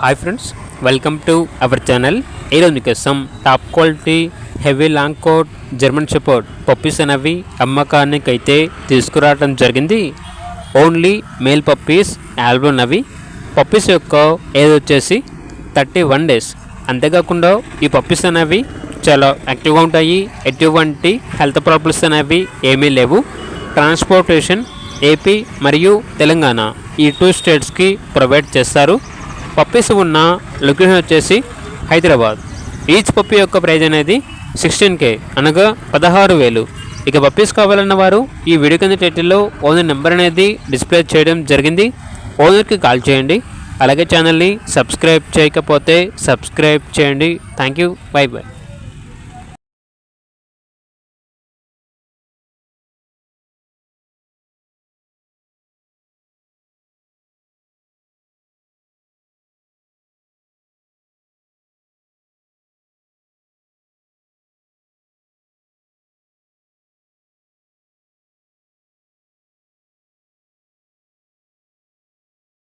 Hi friends, welcome to our channel. ఈరోజు మీకోసం top quality heavy long coat German shepherd puppies అనేవి అమ్మకానికి అయితే తీసుకురావడం జరిగింది. ఓన్లీ మేల్ పప్పీస్ ఆల్బమ్ అవి. పప్పీస్ యొక్క ఏజ్ వచ్చేసి 31 డేస్. అంతేకాకుండా ఈ పప్పీస్ అనేవి చాలా యాక్టివ్గా ఉంటాయి. ఎటువంటి హెల్త్ ప్రాబ్లమ్స్ అనేవి ఏమీ లేవు. ట్రాన్స్పోర్టేషన్ ఏపీ మరియు తెలంగాణ ఈ 2 స్టేట్స్కి ప్రొవైడ్ చేస్తారు. పప్పీస్ ఉన్న లొకేషన్ వచ్చేసి హైదరాబాద్. ఈచ్ పప్పీ యొక్క ప్రైజ్ అనేది 16K అనగా 16,000. ఇక పప్పీస్ కావాలన్న వారు ఈ వీడియో కింద టైటిల్లో ఓనర్ నెంబర్ అనేది డిస్ప్లే చేయడం జరిగింది. ఓనర్కి కాల్ చేయండి. అలాగే ఛానల్ని సబ్స్క్రైబ్ చేయకపోతే సబ్స్క్రైబ్ చేయండి. Thank you. By by.